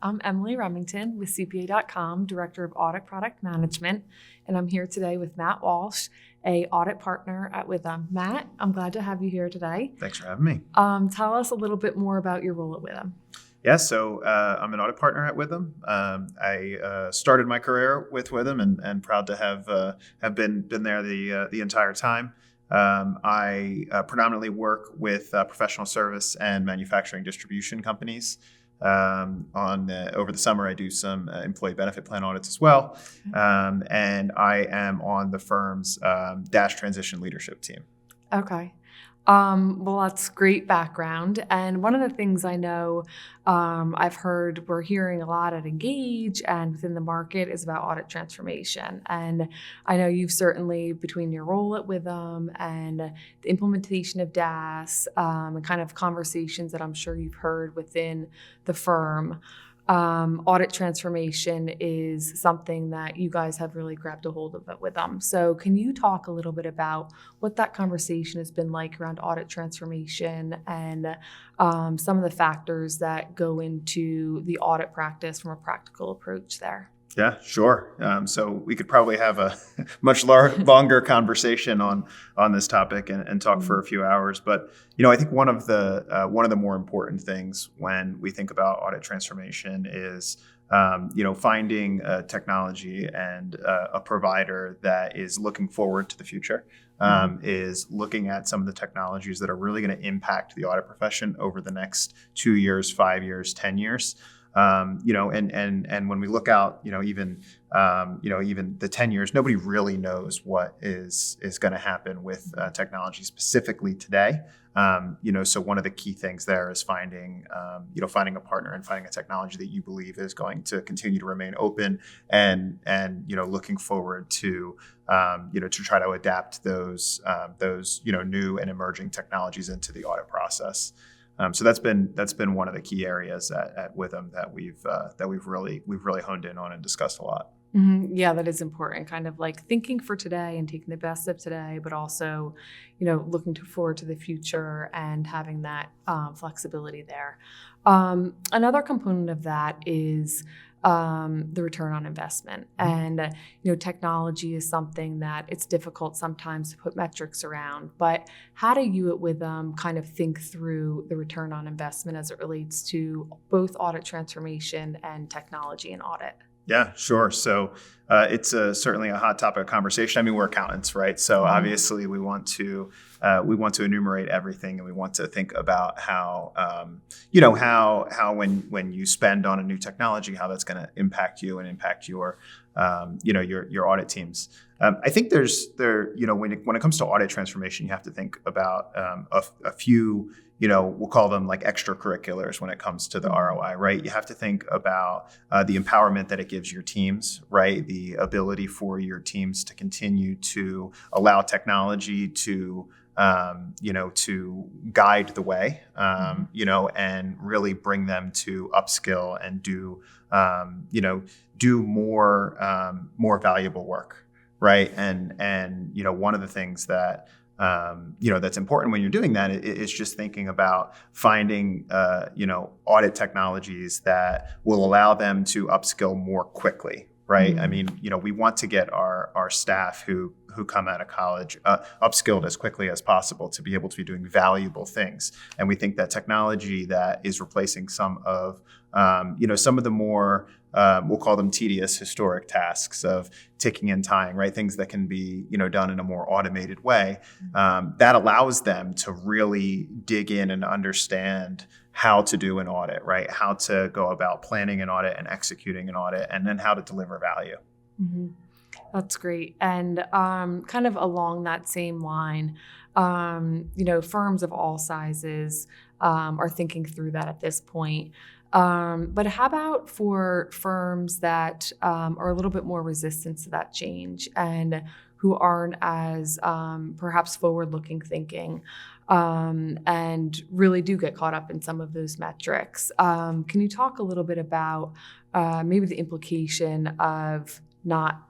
I'm Emily Remington with CPA.com, Director of Audit Product Management, and I'm here today with Matt Walsh, a audit partner at Withum. Matt, I'm glad to have you here today. Thanks for having me. Tell us a little bit more about your role at Withum. Yeah, so I'm an audit partner at Withum. I started my career with Withum and proud to have been there the entire time. I predominantly work with professional service and manufacturing distribution companies. Over the summer, I do some employee benefit plan audits as well, and I am on the firm's Dash Transition Leadership team. Okay. Well, that's great background. And one of the things I know I've heard we're hearing a lot at Engage and within the market is about audit transformation. And I know you've certainly, between your role at Withum and the implementation of DAS and kind of conversations that I'm sure you've heard within the firm, audit transformation is something that you guys have really grabbed a hold of it with them. So can you talk a little bit about what that conversation has been like around audit transformation and some of the factors that go into the audit practice from a practical approach there? Yeah, sure. So we could probably have a much longer conversation on this topic and talk for a few hours. But I think one of the more important things when we think about audit transformation is finding a technology and a provider that is looking forward to the future. Is looking at some of the technologies that are really going to impact the audit profession over the next 2 years, 5 years, 10 years. And when we look out, even the 10 years, nobody really knows what is going to happen with technology specifically today. So one of the key things there is finding a partner and finding a technology that you believe is going to continue to remain open and looking forward to try to adapt those new and emerging technologies into the audit process. So that's been one of the key areas at Withum that we've really honed in on and discussed a lot. Mm-hmm. Yeah, that is important. Kind of like thinking for today and taking the best of today, but also, looking forward to the future and having that flexibility there. Another component of that is the return on investment. And, technology is something that it's difficult sometimes to put metrics around, but how do you at Withum kind of think through the return on investment as it relates to both audit transformation and technology and audit? Yeah, sure. So it's certainly a hot topic of conversation. I mean, we're accountants, right? So obviously we want to enumerate everything, and we want to think about how when you spend on a new technology, how that's going to impact you and impact your audit teams. I think when it comes to audit transformation, you have to think about a few. We'll call them like extracurriculars when it comes to the ROI, right? You have to think about the empowerment that it gives your teams, right? The ability for your teams to continue to allow technology to guide the way, and really bring them to upskill and do more valuable work, right? And one of the things that that's important when you're doing that is just thinking about finding, audit technologies that will allow them to upskill more quickly, right? Mm-hmm. I mean, we want to get our staff who come out of college upskilled as quickly as possible to be able to be doing valuable things. And we think that technology that is replacing some of the more we'll call them tedious historic tasks of ticking and tying, right? Things that can be, done in a more automated way. That allows them to really dig in and understand how to do an audit, right? How to go about planning an audit and executing an audit, and then how to deliver value. Mm-hmm. That's great. And kind of along that same line, firms of all sizes are thinking through that at this point. But how about for firms that are a little bit more resistant to that change and who aren't as perhaps forward-looking thinking and really do get caught up in some of those metrics? Can you talk a little bit about maybe the implication of not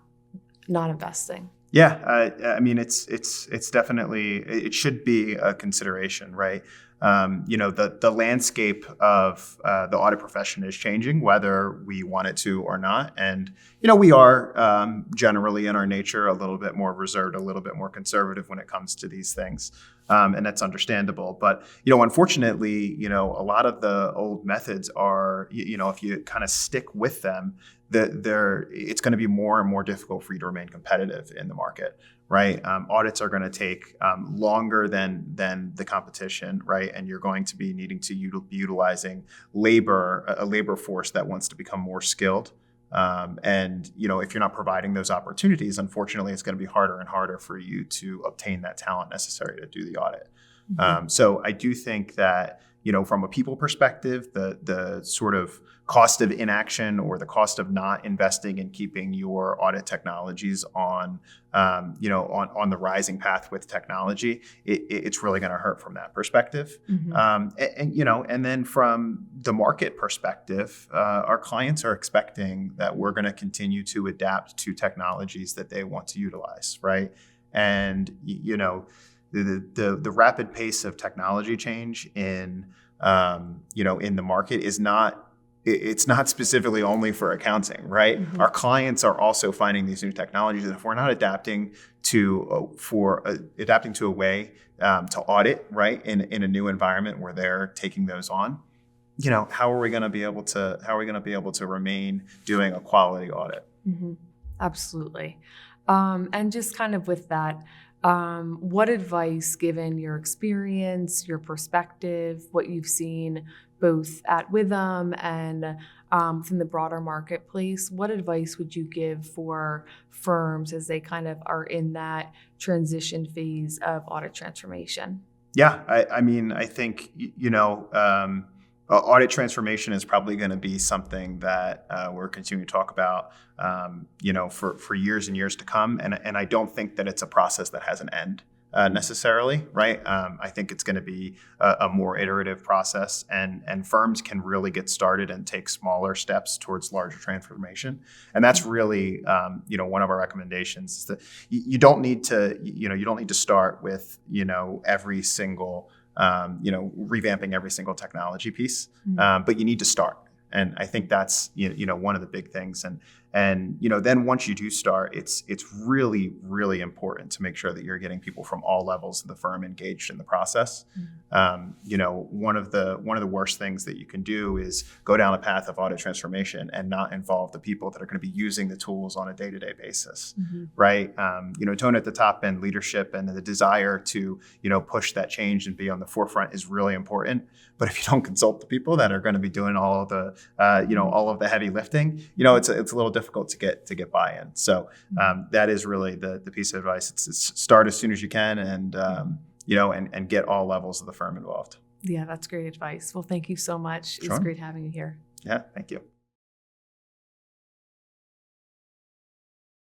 investing? Yeah, I mean, it's definitely, it should be a consideration, right? the landscape of the audit profession is changing, whether we want it to or not. And, we are generally in our nature a little bit more reserved, a little bit more conservative when it comes to these things. And that's understandable. But, unfortunately, a lot of the old methods are, if you kind of stick with them, it's going to be more and more difficult for you to remain competitive in the market, right? Audits are going to take longer than the competition, right? And you're going to be needing to be utilizing a labor force that wants to become more skilled. And if you're not providing those opportunities, unfortunately, it's going to be harder and harder for you to obtain that talent necessary to do the audit. Mm-hmm. So I do think that, from a people perspective, the sort of cost of inaction or the cost of not investing in keeping your audit technologies on the rising path with technology, it's really going to hurt from that perspective. Mm-hmm. And then from the market perspective, our clients are expecting that we're going to continue to adapt to technologies that they want to utilize, right? And the rapid pace of technology change in the market is not. It's not specifically only for accounting, right? Mm-hmm. Our clients are also finding these new technologies, and if we're not adapting to a way to audit, right, in a new environment where they're taking those on, how are we going to be able to remain doing a quality audit? Mm-hmm. Absolutely, and just kind of with that. What advice, given your experience, your perspective, what you've seen both at Withum and within the broader marketplace, what advice would you give for firms as they kind of are in that transition phase of audit transformation? Yeah, I think, audit transformation is probably going to be something that we're continuing to talk about, for years and years to come. And I don't think that it's a process that has an end necessarily, right? I think it's going to be a more iterative process, and firms can really get started and take smaller steps towards larger transformation. And that's really, one of our recommendations is that you don't need to start with, every single revamping every single technology piece, but you need to start. And I think that's, one of the big things. And then once you do start, it's really, really important to make sure that you're getting people from all levels of the firm engaged in the process. One of the worst things that you can do is go down a path of audit transformation and not involve the people that are going to be using the tools on a day-to-day basis, right? Tone at the top and leadership and the desire to, push that change and be on the forefront is really important. But if you don't consult the people that are going to be doing all of the, all of the heavy lifting, it's a little difficult to get buy-in. So that is really the piece of advice. It's start as soon as you can, and and get all levels of the firm involved. Yeah, that's great advice. Well, thank you so much. Sure. It's great having you here. Yeah, thank you.